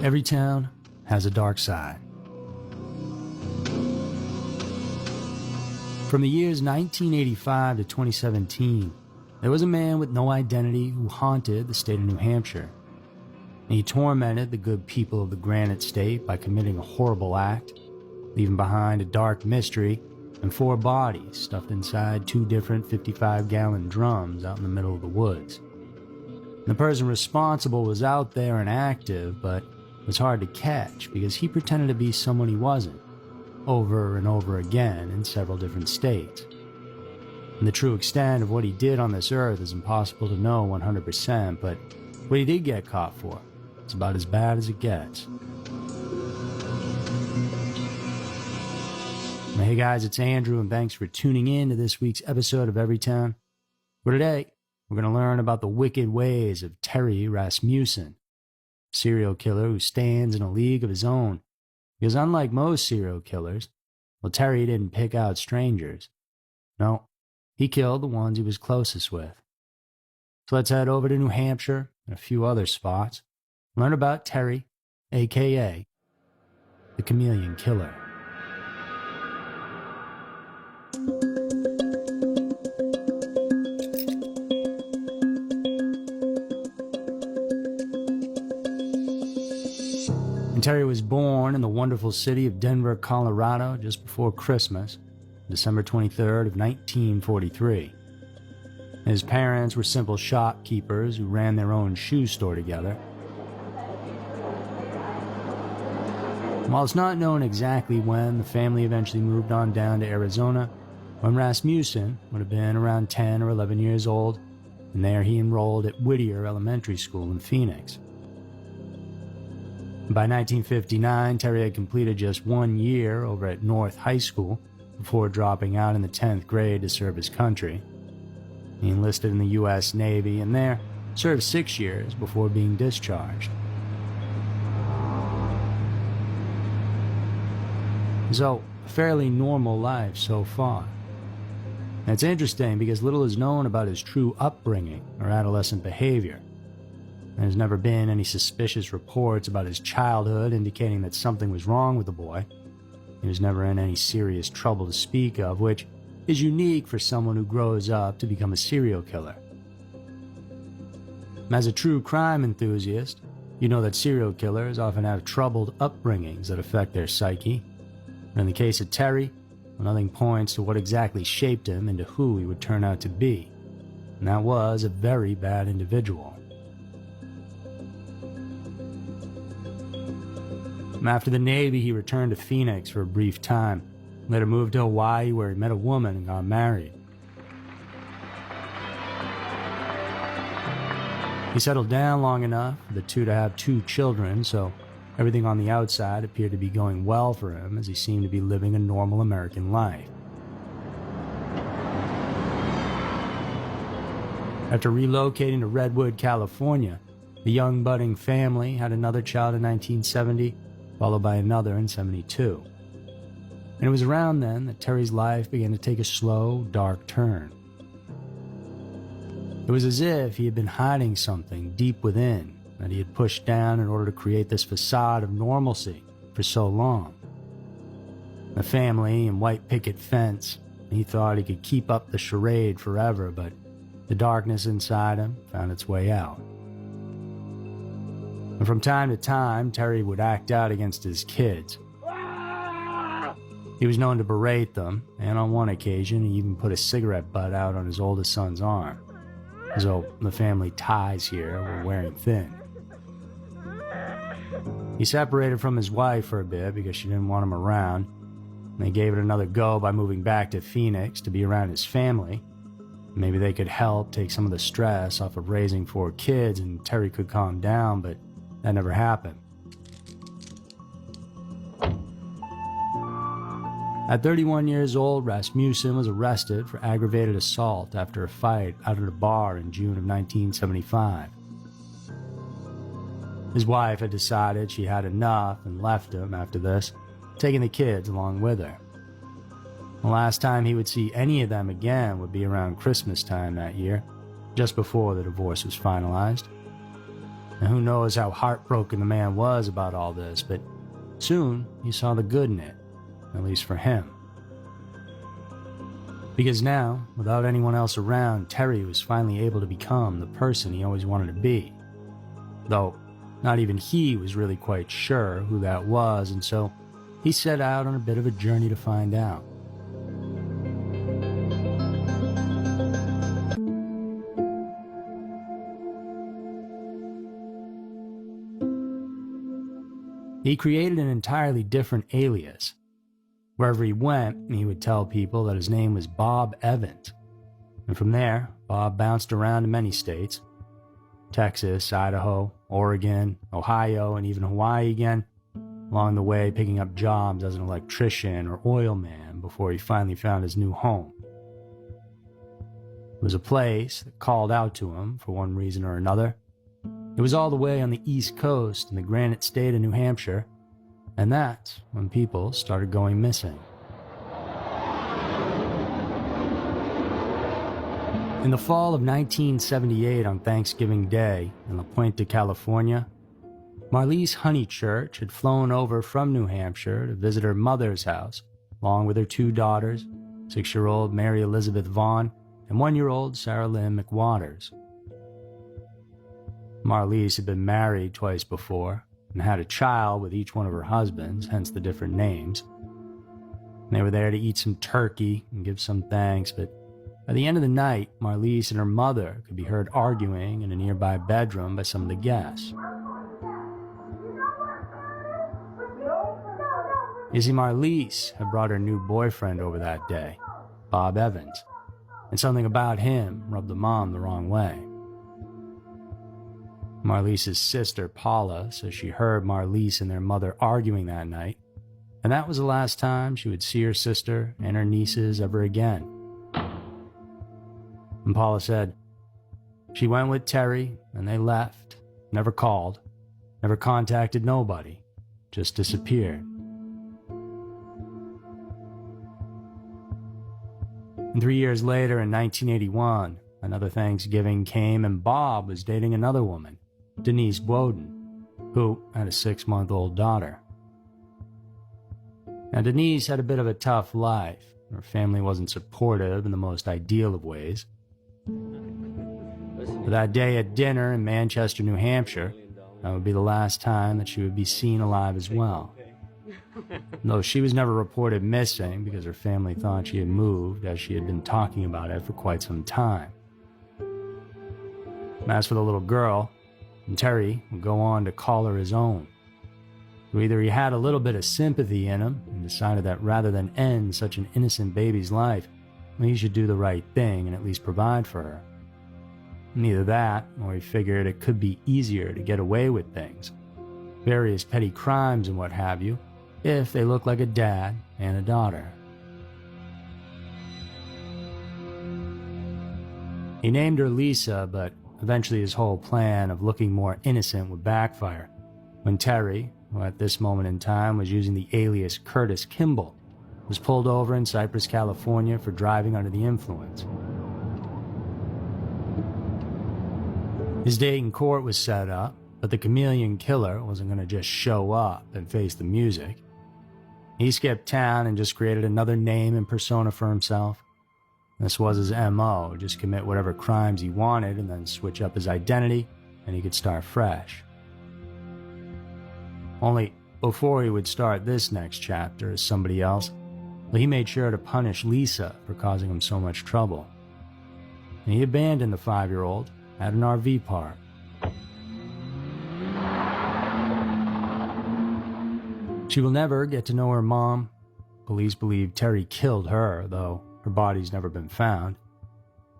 Every town has a dark side. From the years 1985 to 2017, there was a man with no identity who haunted the state of New Hampshire. And he tormented the good people of the Granite State by committing a horrible act, leaving behind a dark mystery and 4 bodies stuffed inside 2 different 55-gallon drums out in the middle of the woods. And the person responsible was out there and active, but was hard to catch because he pretended to be someone he wasn't, over and over again in several different states. And the true extent of what he did on this earth is impossible to know 100%, but what he did get caught for is about as bad as it gets. Hey guys, it's Andrew, and thanks for tuning in to this week's episode of Everytown. For today, we're going to learn about the wicked ways of Terry Rasmussen, a serial killer who stands in a league of his own. Because unlike most serial killers, well, Terry didn't pick out strangers. No, he killed the ones he was closest with. So let's head over to New Hampshire and a few other spots, learn about Terry, a.k.a. the Chameleon Killer. Terry was born in the wonderful city of Denver, Colorado, just before Christmas, December 23rd of 1943. His parents were simple shopkeepers who ran their own shoe store together. While it's not known exactly when, the family eventually moved on down to Arizona, when Rasmussen would have been around 10 or 11 years old, and there he enrolled at Whittier Elementary School in Phoenix. By 1959, Terry had completed just 1 year over at North High School before dropping out in the 10th grade to serve his country. He enlisted in the U.S. Navy and there served 6 years before being discharged. So, a fairly normal life so far. And it's interesting because little is known about his true upbringing or adolescent behavior. There's never been any suspicious reports about his childhood indicating that something was wrong with the boy. He was never in any serious trouble to speak of, which is unique for someone who grows up to become a serial killer. As a true crime enthusiast, you know that serial killers often have troubled upbringings that affect their psyche. And in the case of Terry, nothing points to what exactly shaped him into who he would turn out to be. And that was a very bad individual. After the Navy, he returned to Phoenix for a brief time, later moved to Hawaii where he met a woman and got married. He settled down long enough for the two to have 2 children, so everything on the outside appeared to be going well for him as he seemed to be living a normal American life. After relocating to Redwood, California, the young budding family had another child in 1970, followed by another in 72. And it was around then that Terry's life began to take a slow, dark turn. It was as if he had been hiding something deep within that he had pushed down in order to create this facade of normalcy for so long. The family and white picket fence, he thought he could keep up the charade forever, but the darkness inside him found its way out. And from time to time, Terry would act out against his kids. He was known to berate them, and on one occasion, he even put a cigarette butt out on his oldest son's arm, as though the family ties here were wearing thin. He separated from his wife for a bit because she didn't want him around, and they gave it another go by moving back to Phoenix to be around his family. Maybe they could help take some of the stress off of raising 4 kids and Terry could calm down, but that never happened. At 31 years old, Rasmussen was arrested for aggravated assault after a fight out at a bar in June of 1975. His wife had decided she had enough and left him after this, taking the kids along with her. The last time he would see any of them again would be around Christmas time that year, just before the divorce was finalized. And who knows how heartbroken the man was about all this, but soon he saw the good in it, at least for him. Because now, without anyone else around, Terry was finally able to become the person he always wanted to be. Though, not even he was really quite sure who that was, and so he set out on a bit of a journey to find out. He created an entirely different alias. Wherever he went, he would tell people that his name was Bob Evans. And from there, Bob bounced around to many states. Texas, Idaho, Oregon, Ohio, and even Hawaii again, along the way picking up jobs as an electrician or oil man before he finally found his new home. It was a place that called out to him for one reason or another. It was all the way on the East Coast in the Granite State of New Hampshire, and that's when people started going missing. In the fall of 1978, on Thanksgiving Day in La Puente, California, Marlise Honeychurch had flown over from New Hampshire to visit her mother's house, along with her two daughters, 6-year-old Mary Elizabeth Vaughn and 1-year-old Sarah Lynn McWaters. Marlise had been married twice before and had a child with each one of her husbands, hence the different names. They were there to eat some turkey and give some thanks, but by the end of the night, Marlise and her mother could be heard arguing in a nearby bedroom by some of the guests. You see, Marlise had brought her new boyfriend over that day, Bob Evans, and something about him rubbed the mom the wrong way. Marlise's sister, Paula, says she heard Marlise and their mother arguing that night, and that was the last time she would see her sister and her nieces ever again. And Paula said, she went with Terry, and they left, never called, never contacted nobody, just disappeared. And 3 years later, in 1981, another Thanksgiving came, and Bob was dating another woman, Denise Bowden, who had a 6-month-old daughter. Now, Denise had a bit of a tough life. Her family wasn't supportive in the most ideal of ways. But that day at dinner in Manchester, New Hampshire, that would be the last time that she would be seen alive as well. Though she was never reported missing because her family thought she had moved, as she had been talking about it for quite some time. As for the little girl, and Terry would go on to call her his own. So either he had a little bit of sympathy in him and decided that rather than end such an innocent baby's life, he should do the right thing and at least provide for her. Neither that, or he figured it could be easier to get away with things, various petty crimes and what have you, if they look like a dad and a daughter. He named her Lisa, but eventually his whole plan of looking more innocent would backfire when Terry, who at this moment in time was using the alias Curtis Kimball, was pulled over in Cypress, California for driving under the influence. His date in court was set up, but the chameleon killer wasn't going to just show up and face the music. He skipped town and just created another name and persona for himself. This was his MO, just commit whatever crimes he wanted and then switch up his identity and he could start fresh. Only before he would start this next chapter as somebody else, he made sure to punish Lisa for causing him so much trouble. And he abandoned the 5-year-old at an RV park. She will never get to know her mom. Police believe Terry killed her, though her body's never been found.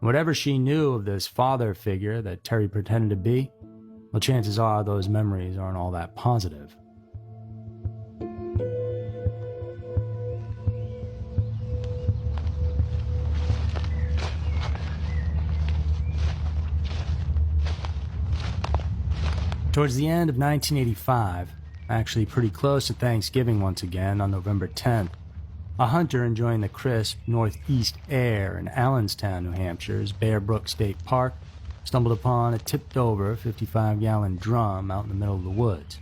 Whatever she knew of this father figure that Terry pretended to be, well, chances are those memories aren't all that positive. Towards the end of 1985, actually pretty close to Thanksgiving once again on November 10th, a hunter enjoying the crisp northeast air in Allenstown, New Hampshire's Bear Brook State Park stumbled upon a tipped-over 55-gallon drum out in the middle of the woods.